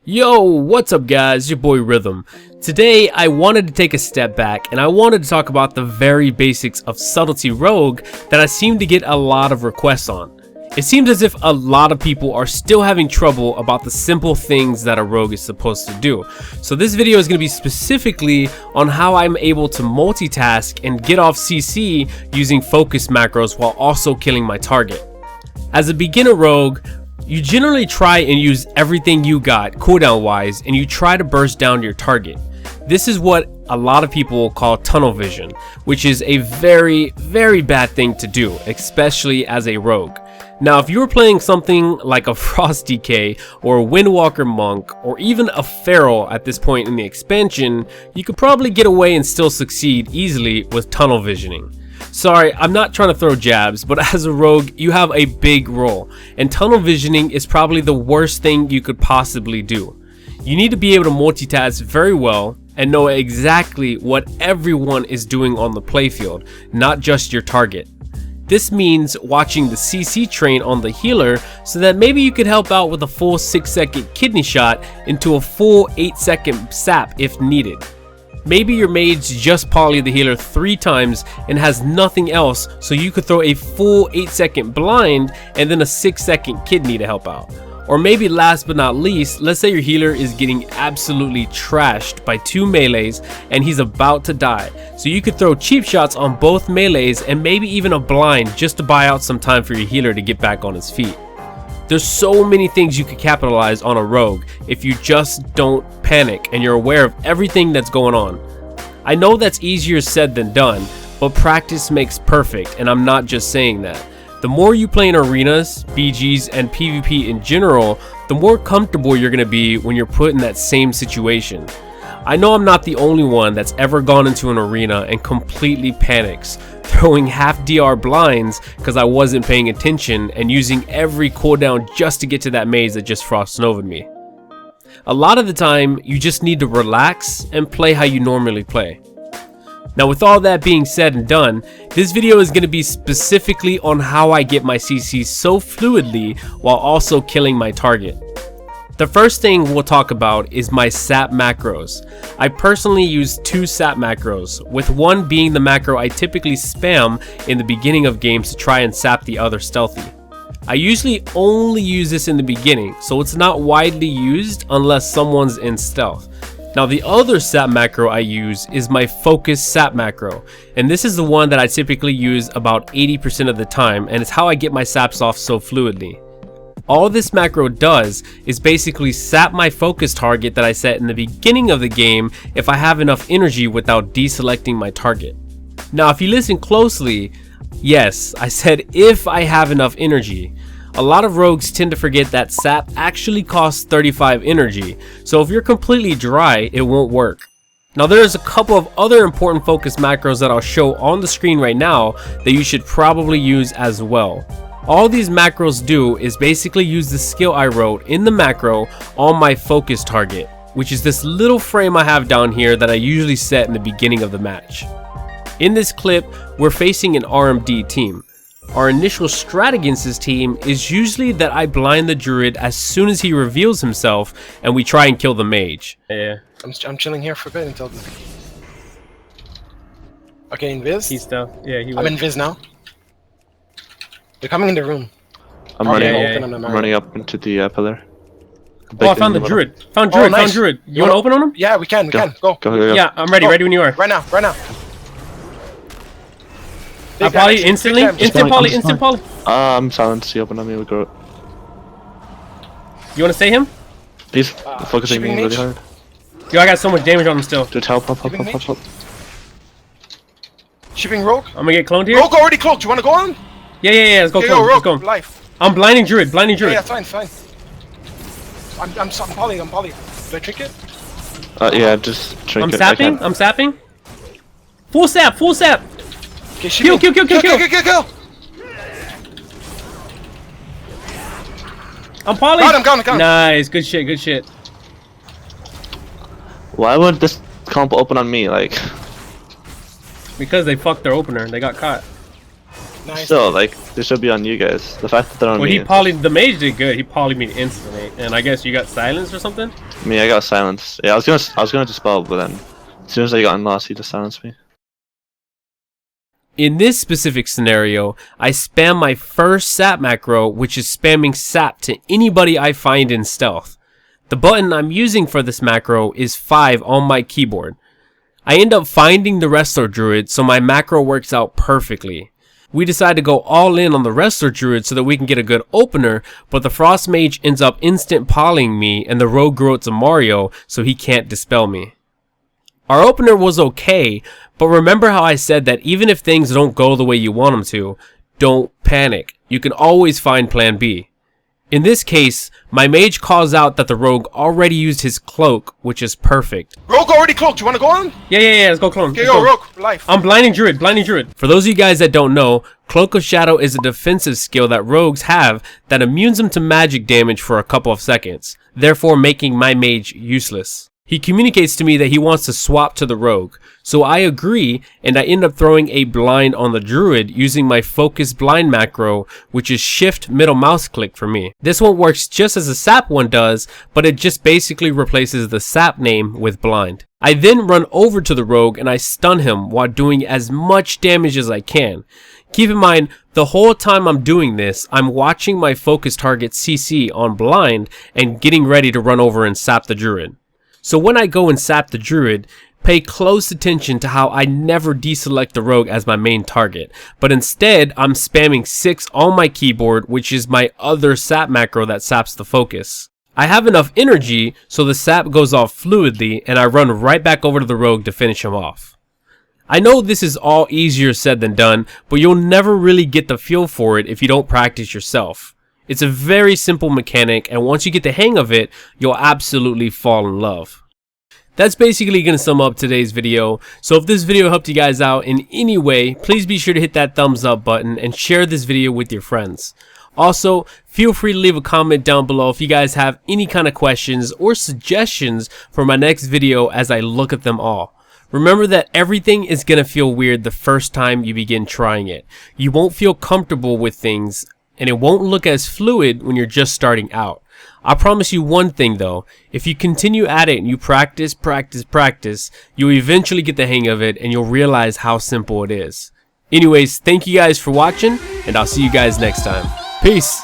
Yo, what's up guys, your boy Rythmn. Today I wanted to take a step back and I wanted to talk about the very basics of Subtlety Rogue that I seem to get a lot of requests on. It seems as if a lot of people are still having trouble about the simple things that a rogue is supposed to do. So this video is going to be specifically on how I'm able to multitask and get off CC using focus macros while also killing my target. As a beginner rogue, you generally try and use everything you got cooldown wise and you try to burst down your target. This is what a lot of people call tunnel vision, which is a very bad thing to do, especially as a rogue. Now if you were playing something like a Frost DK or a Windwalker Monk or even a Feral at this point in the expansion, you could probably get away and still succeed easily with tunnel visioning. Sorry, I'm not trying to throw jabs, but as a rogue, you have a big role, and tunnel visioning is probably the worst thing you could possibly do. You need to be able to multitask very well and know exactly what everyone is doing on the playfield, not just your target. This means watching the CC train on the healer so that maybe you could help out with a full 6-second kidney shot into a full 8-second sap if needed. Maybe your mage just poly the healer 3 times and has nothing else, so you could throw a full 8-second blind and then a 6-second kidney to help out. Or maybe last but not least, let's say your healer is getting absolutely trashed by 2 melees and he's about to die. So you could throw cheap shots on both melees and maybe even a blind just to buy out some time for your healer to get back on his feet. There's so many things you could capitalize on a rogue if you just don't panic and you're aware of everything that's going on. I know that's easier said than done, but practice makes perfect, and I'm not just saying that. The more you play in arenas, BGs, and PvP in general, the more comfortable you're going to be when you're put in that same situation. I know I'm not the only one that's ever gone into an arena and completely panics, throwing half DR blinds because I wasn't paying attention and using every cooldown just to get to that maze that just frost novaed me. A lot of the time, you just need to relax and play how you normally play. Now with all that being said and done, this video is going to be specifically on how I get my CC so fluidly while also killing my target. The first thing we'll talk about is my sap macros. I personally use 2 sap macros, with one being the macro I typically spam in the beginning of games to try and sap the other stealthy. I usually only use this in the beginning, so it's not widely used unless someone's in stealth. Now the other sap macro I use is my focus sap macro, and this is the one that I typically use about 80% of the time, and it's how I get my saps off so fluidly. All this macro does is basically sap my focus target that I set in the beginning of the game if I have enough energy without deselecting my target. Now if you listen closely, yes, I said if I have enough energy. A lot of rogues tend to forget that sap actually costs 35 energy, so if you're completely dry, it won't work. Now there's a couple of other important focus macros that I'll show on the screen right now that you should probably use as well. All these macros do is basically use the skill I wrote in the macro on my focus target, which is this little frame I have down here that I usually set in the beginning of the match. In this clip, we're facing an RMD team. Our initial strat against this team is usually that I blind the druid as soon as he reveals himself and we try and kill the mage. Yeah, I'm chilling here for a bit until the... Okay, invis? He's still, yeah, I'm invis now. They're coming in the room. I'm running up into the pillar. Oh, I found the druid. Found druid, nice. found druid. You want to open on him? Yeah, we can. Go. Yeah, I'm ready. Ready when you are. Right now. I poly instantly. Instant poly. I'm silent. He opened on me. We go. You want to say him? He's focusing me really hard. Yo, I got so much damage on him still. Dude, help. Shipping rogue. I'm gonna get cloned here. Rogue already cloaked. You wanna go on? Yeah. Let's go. Rogue. Let's go. Life. I'm blinding druid. Yeah, fine. I'm poly. Do I trick it? Yeah, just drink it. I'm sapping. Full sap. Okay, Kill. I'm poly. Got him. Nice. Good shit. Why would this comp open on me? Like, because they fucked their opener. They got caught. Nice. Still, like, they should be on you guys. The fact that they're on Well, me. the mage did good. He polyed me instantly, and I guess you got silenced or something. Me, I got silenced. Yeah, I was gonna dispel, but then as soon as I got unlocked, he just silenced me. In this specific scenario, I spam my first sap macro, which is spamming sap to anybody I find in stealth. The button I'm using for this macro is 5 on my keyboard. I end up finding the Wrestler Druid, so my macro works out perfectly. We decide to go all in on the Wrestler Druid so that we can get a good opener, but the Frost Mage ends up instant polying me and the Rogue Groats a Mario, so he can't dispel me. Our opener was okay, but remember how I said that even if things don't go the way you want them to, don't panic. You can always find plan B. In this case, my mage calls out that the rogue already used his cloak, which is perfect. Rogue already cloaked. You want to go on? Yeah, let's go clone. Okay, go, Rogue. Life. I'm blinding druid. For those of you guys that don't know, Cloak of Shadow is a defensive skill that rogues have that immunes them to magic damage for a couple of seconds, therefore making my mage useless. He communicates to me that he wants to swap to the rogue, so I agree, and I end up throwing a blind on the druid using my focus blind macro, which is shift middle mouse click for me. This one works just as the sap one does, but it just basically replaces the sap name with blind. I then run over to the rogue and I stun him while doing as much damage as I can. Keep in mind, the whole time I'm doing this, I'm watching my focus target CC on blind and getting ready to run over and sap the druid. So when I go and sap the druid, pay close attention to how I never deselect the rogue as my main target, but instead I'm spamming 6 on my keyboard, which is my other sap macro that saps the focus. I have enough energy so the sap goes off fluidly and I run right back over to the rogue to finish him off. I know this is all easier said than done, but you'll never really get the feel for it if you don't practice yourself. It's a very simple mechanic, and once you get the hang of it, you'll absolutely fall in love. That's basically going to sum up today's video. So if this video helped you guys out in any way, please be sure to hit that thumbs up button and share this video with your friends. Also, feel free to leave a comment down below if you guys have any kind of questions or suggestions for my next video as I look at them all. Remember that everything is going to feel weird the first time you begin trying it. You won't feel comfortable with things, and it won't look as fluid when you're just starting out. I promise you one thing though, if you continue at it and you practice, you'll eventually get the hang of it and you'll realize how simple it is. Anyways, thank you guys for watching, and I'll see you guys next time. Peace!